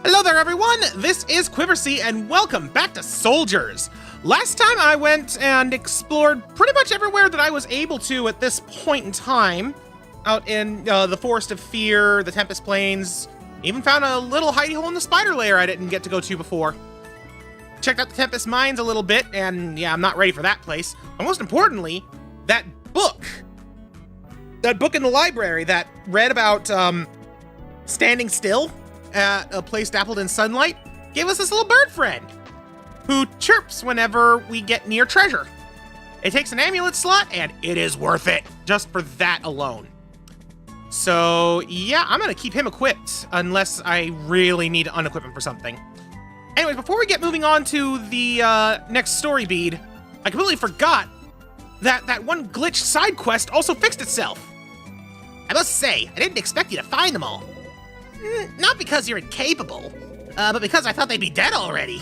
Hello there, everyone! This is Quiversee, and welcome back to Souldiers. Last time I went and explored pretty much everywhere that I was able to at this point in time. Out in the Forest of Fear, the Tempest Plains, even found a little hidey hole in the spider lair I didn't get to go to before. Checked out the Tempest Mines a little bit, and yeah, I'm not ready for that place. But most importantly, that book. That book in the library that read about standing still at a place dappled in sunlight gave us this little bird friend who chirps whenever we get near treasure. It takes an amulet slot, and it is worth it just for that alone. So yeah, I'm gonna keep him equipped unless I really need to unequip him for something. Anyways, before we get moving on to the next story bead, I completely forgot that that one glitch side quest also fixed itself. I must say, I didn't expect you to find them all. Not because you're incapable, but because I thought they'd be dead already.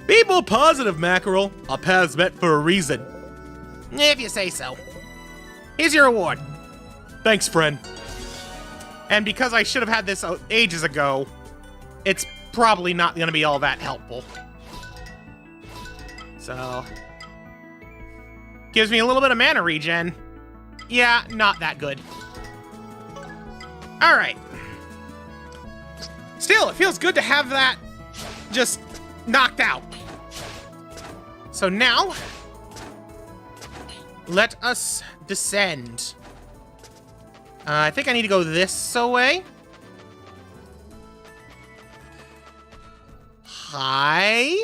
Be more positive, Mackerel. Our paths met for a reason. If you say so. Here's your reward. Thanks, friend. And because I should have had this ages ago, it's probably not going to be all that helpful. So, gives me a little bit of mana regen. Yeah, not that good. All right. Still, it feels good to have that just knocked out. So now, let us descend. I think I need to go this way. Hi.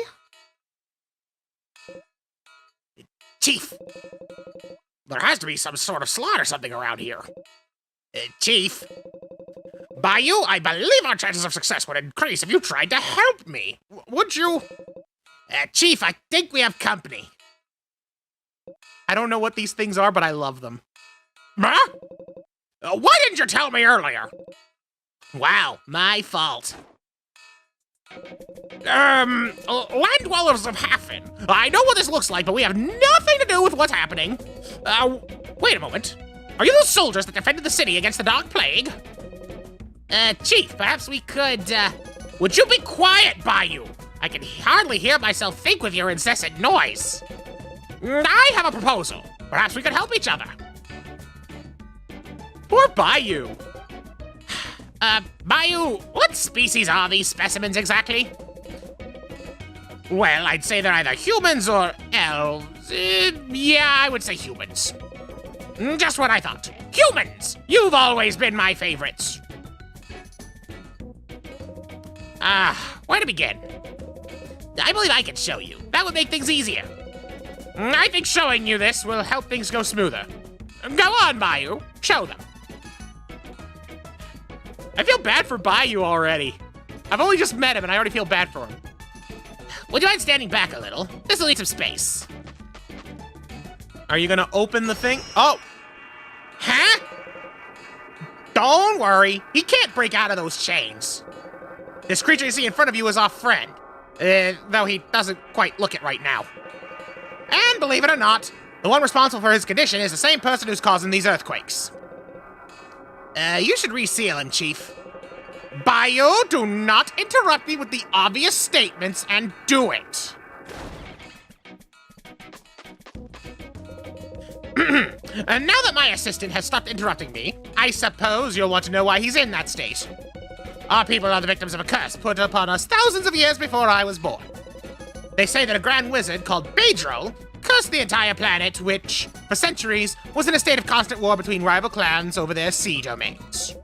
Chief. There has to be some sort of slot or something around here. Chief. By you, I believe our chances of success would increase if you tried to help me. Would you? Chief, I think we have company. I don't know what these things are, but I love them. Huh? Why didn't you tell me earlier? Wow, my fault. Land dwellers of Hafin. I know what this looks like, but we have nothing to do with what's happening. Wait a moment. Are you those soldiers that defended the city against the Dark Plague? Chief, perhaps we could, would you be quiet, Bayou? I can hardly hear myself think with your incessant noise. I have a proposal. Perhaps we could help each other. Poor Bayou. Bayou, what species are these specimens exactly? Well, I'd say they're either humans or elves. Yeah, I would say humans. Just what I thought. Humans! You've always been my favorites. Where to begin? I believe I can show you. That would make things easier. I think showing you this will help things go smoother. Go on, Bayou. Show them. I feel bad for Bayou already. I've only just met him and I already feel bad for him. Would you mind standing back a little? This'll need some space. Are you gonna open the thing? Oh! Huh? Don't worry. He can't break out of those chains. This creature you see in front of you is our friend. Though he doesn't quite look it right now. And believe it or not, the one responsible for his condition is the same person who's causing these earthquakes. You should reseal him, Chief. Bayou, do not interrupt me with the obvious statements and do it. And now that my assistant has stopped interrupting me, I suppose you'll want to know why he's in that state. Our people are the victims of a curse put upon us thousands of years before I was born. They say that a grand wizard called Bedrol cursed the entire planet, which, for centuries, was in a state of constant war between rival clans over their sea domains.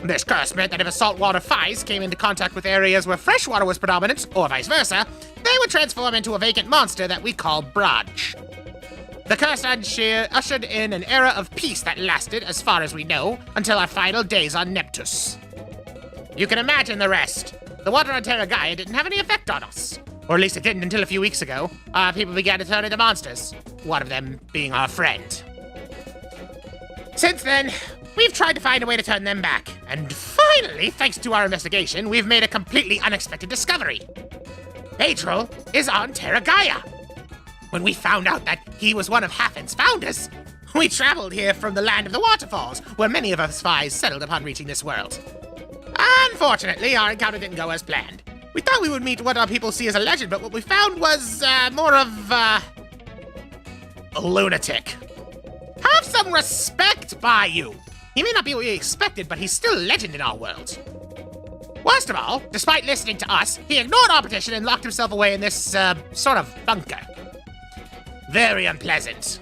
This curse meant that if a saltwater Fise came into contact with areas where freshwater was predominant, or vice versa, they would transform into a vacant monster that we call Braj. The curse ushered in an era of peace that lasted, as far as we know, until our final days on Neptus. You can imagine the rest. The water on Terra Gaia didn't have any effect on us. Or at least it didn't until a few weeks ago. Our people began to turn into monsters, one of them being our friend. Since then, we've tried to find a way to turn them back. And finally, thanks to our investigation, we've made a completely unexpected discovery. Bedrol is on Terra Gaia. When we found out that he was one of Hafin's founders, we traveled here from the land of the waterfalls, where many of us Fise settled upon reaching this world. Unfortunately, our encounter didn't go as planned. We thought we would meet what our people see as a legend, but what we found was, more of, a lunatic. Have some respect by you. He may not be what we expected, but he's still a legend in our world. Worst of all, despite listening to us, he ignored our petition and locked himself away in this, sort of bunker. Very unpleasant.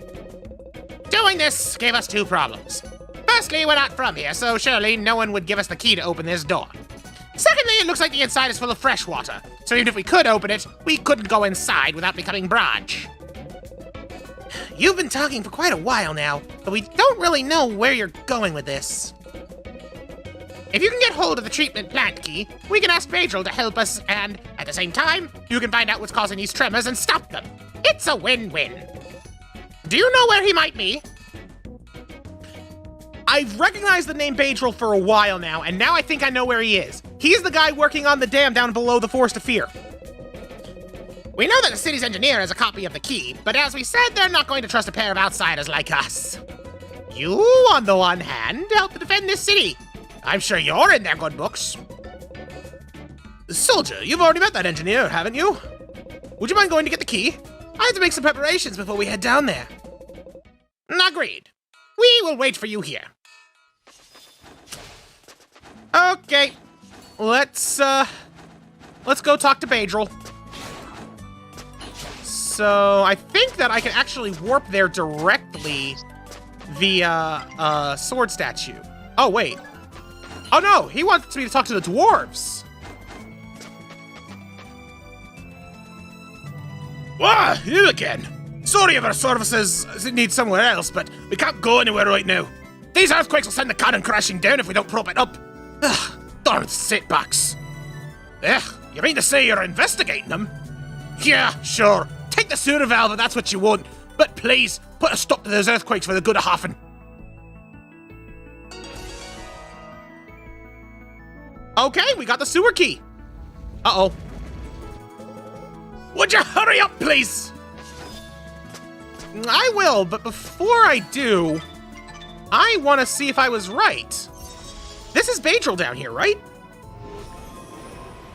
Doing this gave us two problems. Firstly, we're not from here, so surely no one would give us the key to open this door. Secondly, it looks like the inside is full of fresh water, so even if we could open it, we couldn't go inside without becoming Braj. You've been talking for quite a while now, but we don't really know where you're going with this. If you can get hold of the treatment plant key, we can ask Vadril to help us, and at the same time, you can find out what's causing these tremors and stop them. It's a win-win. Do you know where he might be? I've recognized the name Vadril for a while now, and now I think I know where he is. He's the guy working on the dam down below the Forest of Fear. We know that the city's engineer has a copy of the key, but as we said, they're not going to trust a pair of outsiders like us. You, on the one hand, help to defend this city. I'm sure you're in their good books. Soldier, you've already met that engineer, haven't you? Would you mind going to get the key? I have to make some preparations before we head down there. Agreed. We will wait for you here. Okay, let's go talk to Vadril. So, I think that I can actually warp there directly via, sword statue. Oh, wait. Oh, no, he wants me to talk to the dwarves. Ah, you again. Sorry if our services need somewhere else, but we can't go anywhere right now. These earthquakes will send the cannon crashing down if we don't prop it up. Ugh, darn setbacks. Ugh, you mean to say you're investigating them? Yeah, sure. Take the sewer valve if that's what you want, but please, put a stop to those earthquakes for the good of Hafin. Okay, we got the sewer key. Uh-oh. Would you hurry up, please? I will, but before I do, I want to see if I was right. This is Vadril down here, right?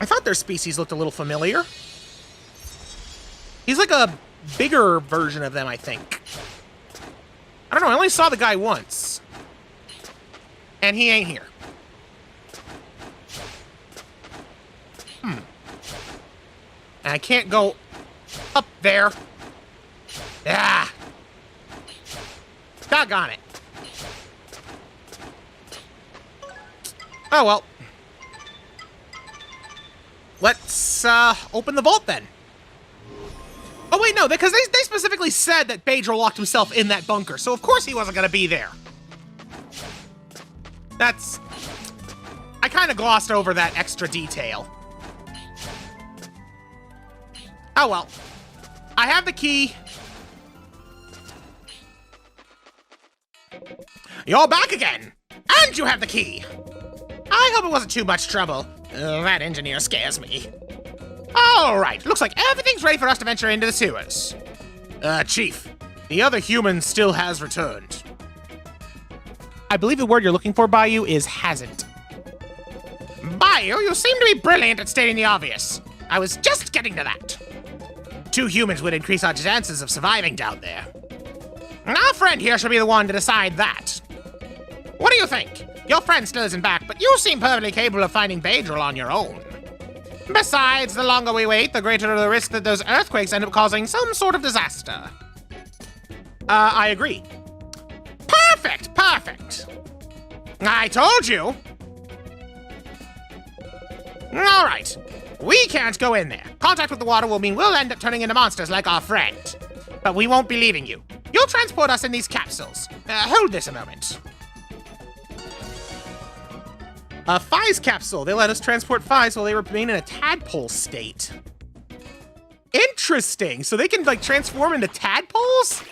I thought their species looked a little familiar. He's like a bigger version of them, I think. I don't know, I only saw the guy once. And he ain't here. And I can't go up there. Ah! Doggone it. Oh, well. Let's, open the vault, then. Oh, wait, no, because they specifically said that Vadril locked himself in that bunker, so of course he wasn't gonna be there. That's... I kind of glossed over that extra detail. Oh, well. I have the key. You're back again! And you have the key! I hope it wasn't too much trouble. That engineer scares me. Alright, looks like everything's ready for us to venture into the sewers. Chief, the other human still has returned. I believe the word you're looking for, Bayou, is hasn't. Bayou, you seem to be brilliant at stating the obvious. I was just getting to that. 2 humans would increase our chances of surviving down there. Our friend here should be the one to decide that. What do you think? Your friend still isn't back, but you seem perfectly capable of finding Vadril on your own. Besides, the longer we wait, the greater the risk that those earthquakes end up causing some sort of disaster. I agree. Perfect, perfect. I told you. All right. We can't go in there. Contact with the water will mean we'll end up turning into monsters like our friend. But we won't be leaving you. You'll transport us in these capsules. Hold this a moment. A Fise capsule. They let us transport Fise while they remain in a tadpole state. Interesting. So they can, like, transform into tadpoles?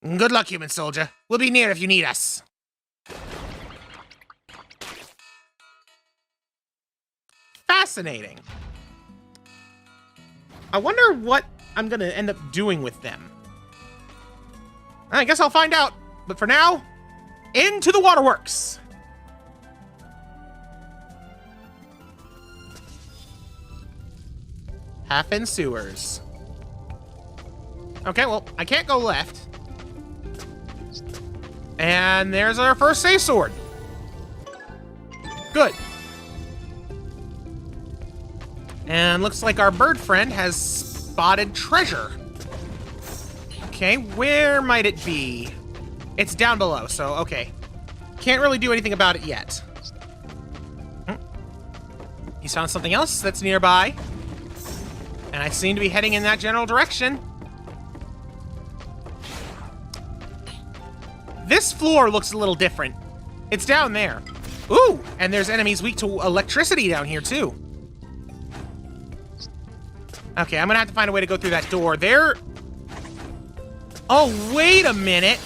Good luck, human soldier. We'll be near if you need us. Fascinating. I wonder what I'm gonna end up doing with them. I guess I'll find out. But for now, into the waterworks. Hafin sewers. Okay, well, I can't go left. And there's our first safe sword. Good. And looks like our bird friend has spotted treasure. Okay, where might it be? It's down below, so okay. Can't really do anything about it yet. He's found something else that's nearby. And I seem to be heading in that general direction. This floor looks a little different. It's down there. Ooh, and there's enemies weak to electricity down here, too. Okay, I'm gonna have to find a way to go through that door. There... Oh, wait a minute.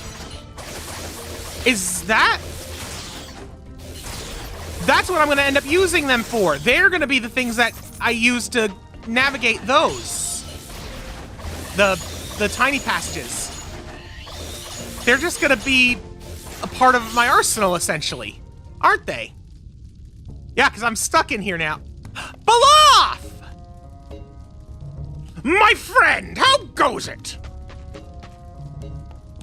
Is that... That's what I'm gonna end up using them for. They're gonna be the things that I use to navigate those. The tiny passages. They're just gonna be a part of my arsenal, essentially. Aren't they? Yeah, because I'm stuck in here now. Balaf! My friend, how goes it?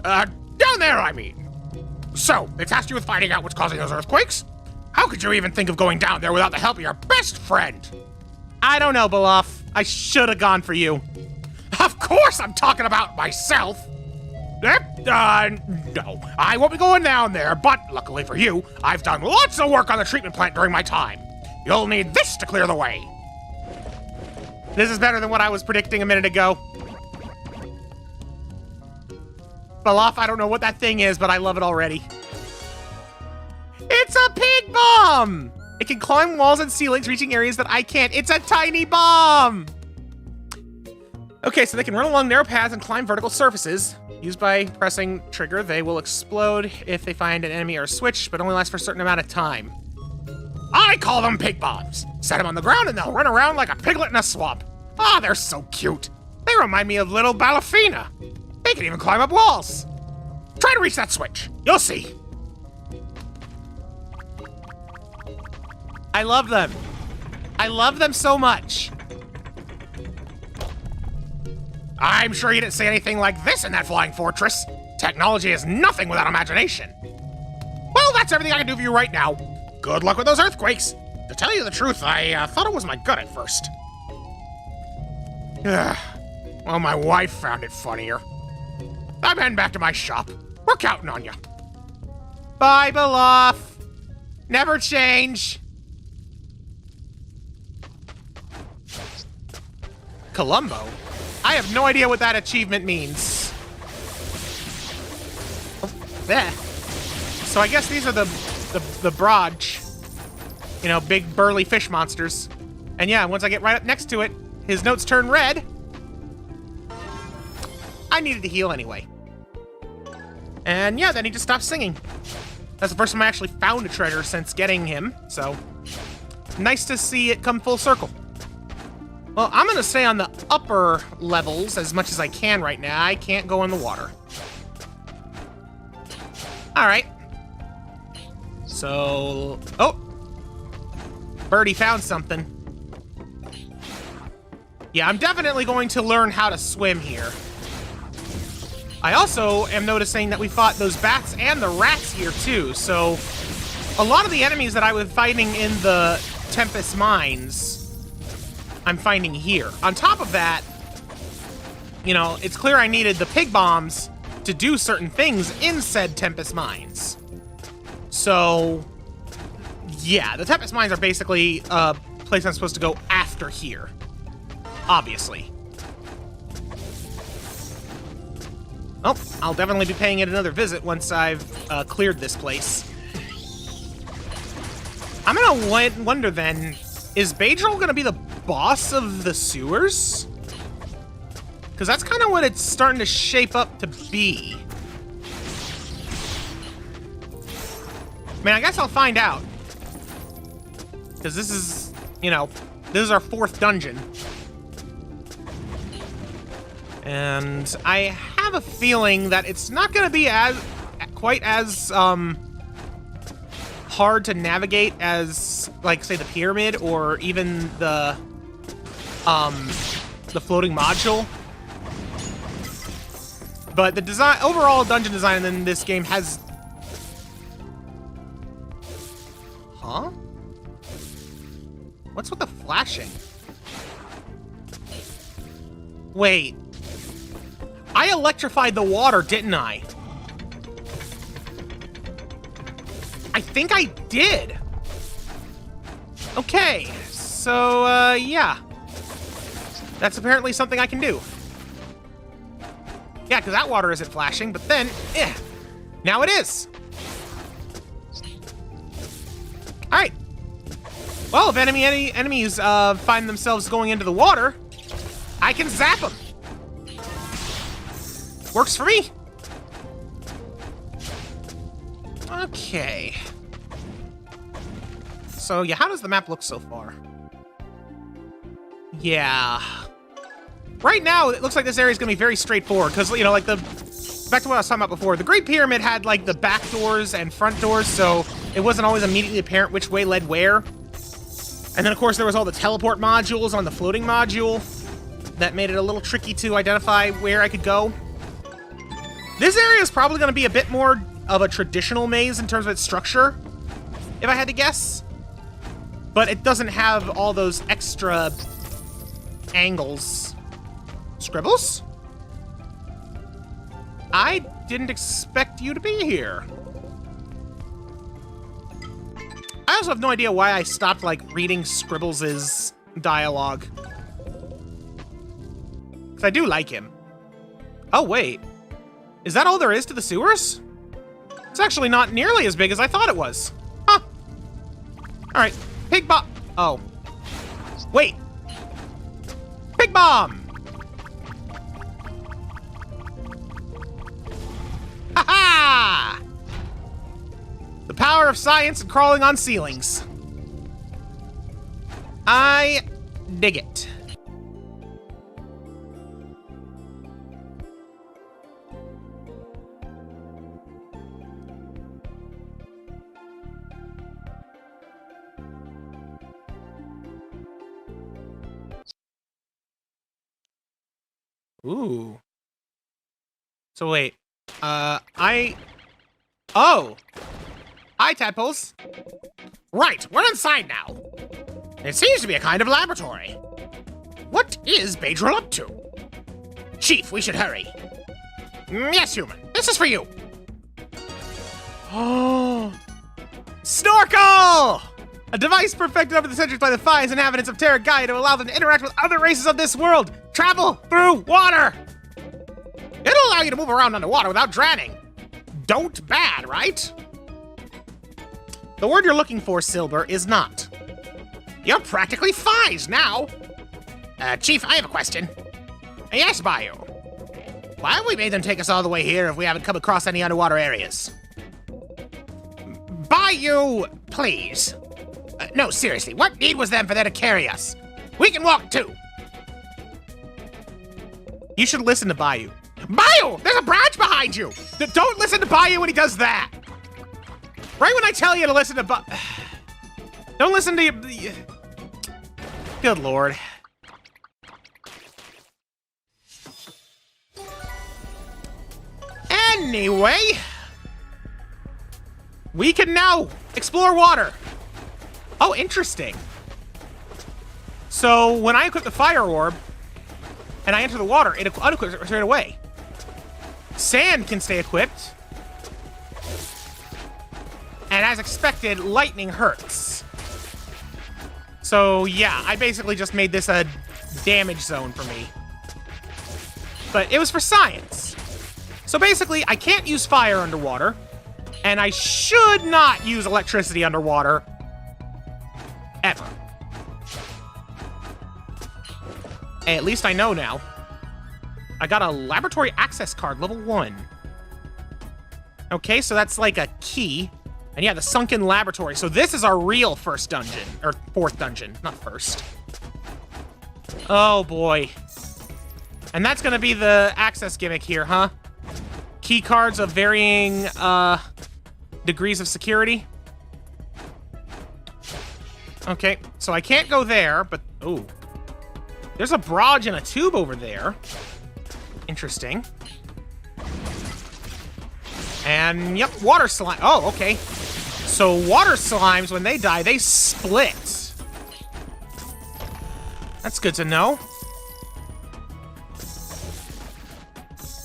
Down there, I mean. So, they tasked you with finding out what's causing those earthquakes? How could you even think of going down there without the help of your best friend? I don't know, Balaf. I should have gone for you. Of course I'm talking about myself. No, I won't be going down there, but luckily for you, I've done lots of work on the treatment plant during my time. You'll need this to clear the way. This is better than what I was predicting a minute ago. Balaf, I don't know what that thing is, but I love it already. It's a pig bomb! It can climb walls and ceilings, reaching areas that I can't. It's a tiny bomb! Okay, so they can run along narrow paths and climb vertical surfaces. Used by pressing trigger, they will explode if they find an enemy or a switch, but only last for a certain amount of time. I call them pig bombs. Set them on the ground and they'll run around like a piglet in a swamp. Ah, they're so cute. They remind me of little Balafina. They can even climb up walls. Try to reach that switch. You'll see. I love them. I love them so much. I'm sure you didn't see anything like this in that flying fortress. Technology is nothing without imagination. Well, that's everything I can do for you right now. Good luck with those earthquakes. To tell you the truth, I thought it was my gut at first. Well, my wife found it funnier. I'm heading back to my shop. We're counting on you. Bye, Balaf. Never change. Columbo? I have no idea what that achievement means. There. So I guess these are the Braj. You know, big burly fish monsters. And yeah, once I get right up next to it, his notes turn red. I needed to heal anyway. And yeah, then he just stopped singing. That's the first time I actually found a treasure since getting him, so nice to see it come full circle. Well, I'm gonna stay on the upper levels as much as I can right now. I can't go in the water. All right. So, oh, Birdie found something. Yeah, I'm definitely going to learn how to swim here. I also am noticing that we fought those bats and the rats here too, so a lot of the enemies that I was fighting in the Tempest Mines, I'm finding here. On top of that, you know, it's clear I needed the pig bombs to do certain things in said Tempest Mines. So, yeah, the Tempest Mines are basically a place I'm supposed to go after here. Obviously. Oh, I'll definitely be paying it another visit once I've cleared this place. I'm gonna wonder then, is Badril gonna be the boss of the sewers? Because that's kind of what it's starting to shape up to be. I mean, I guess I'll find out. Because this is, you know, this is our 4th dungeon. And I have a feeling that it's not going to be quite as hard to navigate as, like, say, the pyramid or even the the floating module. But the design, overall dungeon design in this game has... Huh? What's with the flashing? Wait. I electrified the water, didn't I? I think I did. Okay, so, yeah. That's apparently something I can do. Yeah, because that water isn't flashing, but then, now it is. All right. Well, if enemies find themselves going into the water, I can zap them. Works for me. Okay. So, yeah, how does the map look so far? Yeah. Right now, it looks like this area is going to be very straightforward, because, you know, like back to what I was talking about before, the Great Pyramid had, like, the back doors and front doors, so it wasn't always immediately apparent which way led where. And then, of course, there was all the teleport modules on the floating module that made it a little tricky to identify where I could go. This area is probably going to be a bit more of a traditional maze in terms of its structure, if I had to guess. But it doesn't have all those extra angles. Scribbles? I didn't expect you to be here. I also have no idea why I stopped, like, reading Scribbles' dialogue. Because I do like him. Oh, wait. Is that all there is to the sewers? It's actually not nearly as big as I thought it was. Huh. Alright. Pig bomb. Oh. Wait. Pig bomb! Ha-ha! The power of science and crawling on ceilings. I dig it. Ooh. So wait, Oh! Hi, tadpoles. Right, we're inside now. It seems to be a kind of laboratory. What is Badril up to? Chief, we should hurry. Yes, human. This is for you. Oh! Snorkel! A device perfected over the centuries by the Fise inhabitants of Terra Gaia to allow them to interact with other races of this world. Travel through water! It'll allow you to move around underwater without drowning. Don't bad, right? The word you're looking for, Silber, is not. You're practically Fise now. Chief, I have a question. Yes, Bayou. Why have we made them take us all the way here if we haven't come across any underwater areas? Bayou, please. No, seriously, what need was them for them to carry us? We can walk too. You should listen to Bayou. Bayou, there's a branch behind you. Don't listen to Bayou when he does that. Right when I tell you to listen to don't listen to you. Good Lord. Anyway, we can now explore water. Oh, interesting. So when I equip the fire orb and I enter the water, it unequips it straight away. Sand can stay equipped. And as expected, lightning hurts. So yeah, I basically just made this a damage zone for me. But it was for science. So basically, I can't use fire underwater, and I should not use electricity underwater ever. Hey, at least I know now. I got a laboratory access card, level 1. Okay, so that's like a key. And yeah, the sunken laboratory. So this is our real first dungeon, or fourth dungeon, not first. Oh boy. And that's gonna be the access gimmick here, huh? Key cards of varying degrees of security. Okay, so I can't go there, but ooh. There's a barrage and a tube over there. Interesting. And, yep, water slime. Oh, okay. So water slimes, when they die, they split. That's good to know.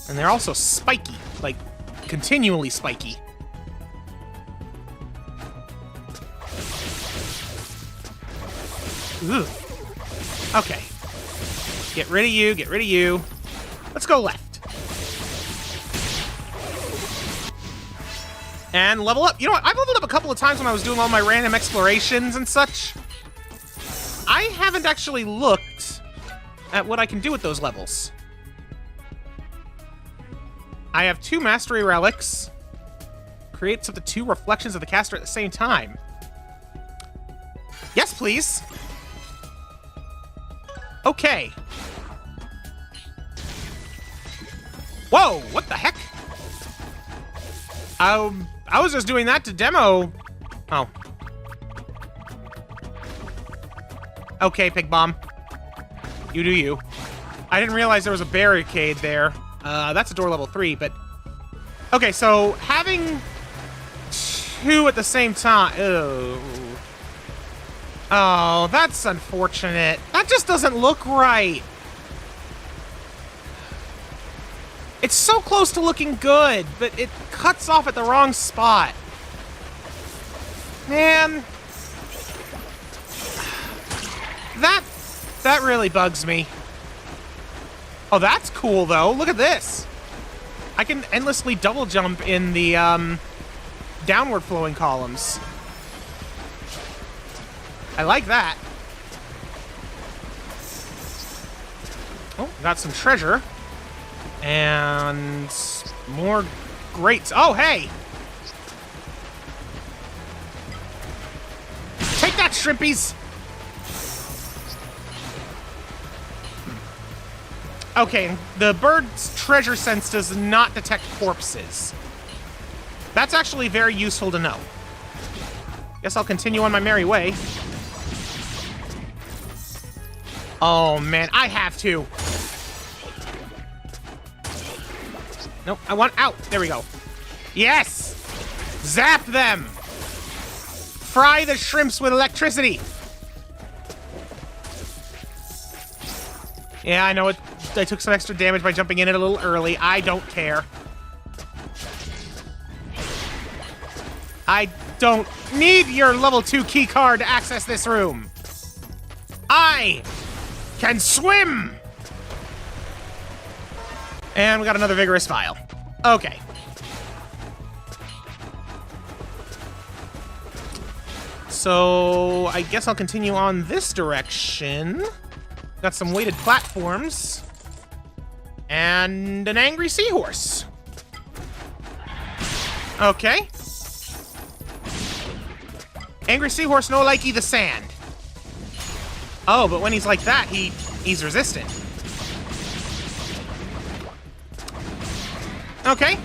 And they're also spiky. Like, continually spiky. Ooh. Okay. Get rid of you, get rid of you. Let's go left. And level up. You know what? I've leveled up a couple of times when I was doing all my random explorations and such. I haven't actually looked at what I can do with those levels. I have 2 mastery relics. Creates up to 2 reflections of the caster at the same time. Yes, please. Okay. Whoa, what the heck? I was just doing that to demo. Oh. Okay, Pig Bomb. You do you. I didn't realize there was a barricade there. That's a door level 3, but... Okay, so having 2 at the same time... Oh. Oh, that's unfortunate. That just doesn't look right. It's so close to looking good, but it cuts off at the wrong spot. Man. That really bugs me. Oh, that's cool, though. Look at this. I can endlessly double jump in the, downward flowing columns. I like that. Oh, got some treasure. And more grates. Oh, hey! Take that, shrimpies! Okay, the bird's treasure sense does not detect corpses. That's actually very useful to know. Guess I'll continue on my merry way. Oh, man, I have to. Nope, I want out. There we go. Yes! Zap them! Fry the shrimps with electricity! Yeah, I know I took some extra damage by jumping in it a little early. I don't care. I don't need your level 2 key card to access this room. I can swim! And we got another vigorous file. Okay. So I guess I'll continue on this direction. Got some weighted platforms. And an angry seahorse. Okay. Angry seahorse no likey the sand. Oh, but when he's like that, he's resistant. Okay.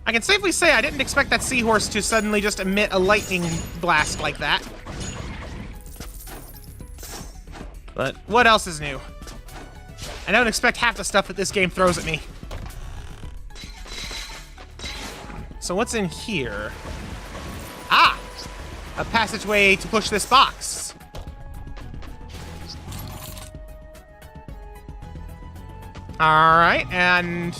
I can safely say I didn't expect that seahorse to suddenly just emit a lightning blast like that. But what else is new? I don't expect half the stuff that this game throws at me. So what's in here? Ah! A passageway to push this box. Alright, and...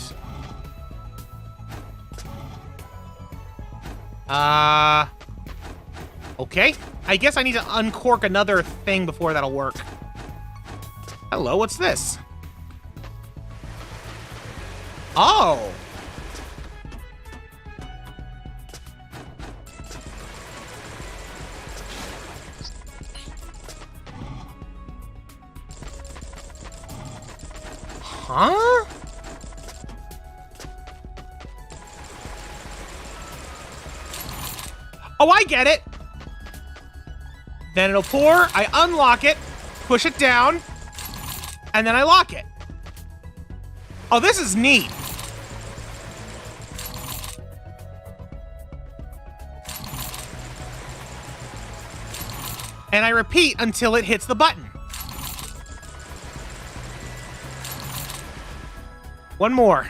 Okay. I guess I need to uncork another thing before that'll work. Hello, what's this? Oh! Huh? Oh, I get it! Then it'll pour, I unlock it, push it down, and then I lock it. Oh, this is neat. And I repeat until it hits the button. One more.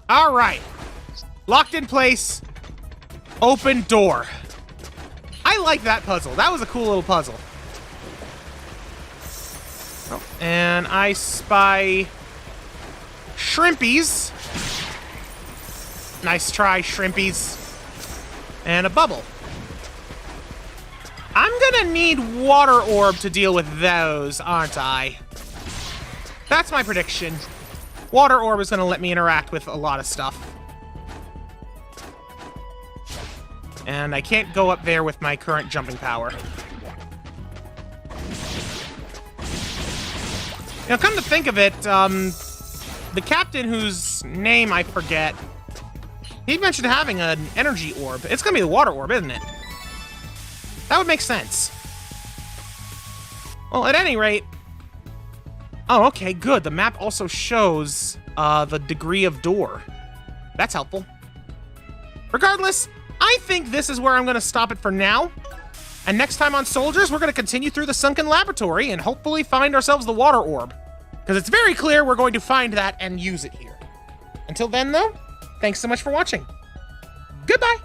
All right. Locked in place. Open door. I like that puzzle. That was a cool little puzzle. Oh, and I spy shrimpies. Nice try, shrimpies. And a bubble. I'm gonna need water orb to deal with those, aren't I? That's my prediction. Water orb is gonna let me interact with a lot of stuff. And I can't go up there with my current jumping power. Now, come to think of it, the captain whose name I forget, he mentioned having an energy orb. It's gonna be the water orb, isn't it? That would make sense. Well, at any rate... Oh, okay, good. The map also shows the degree of door. That's helpful. Regardless, I think this is where I'm going to stop it for now. And next time on Soldiers, we're going to continue through the sunken laboratory and hopefully find ourselves the water orb. Because it's very clear we're going to find that and use it here. Until then, though, thanks so much for watching. Goodbye!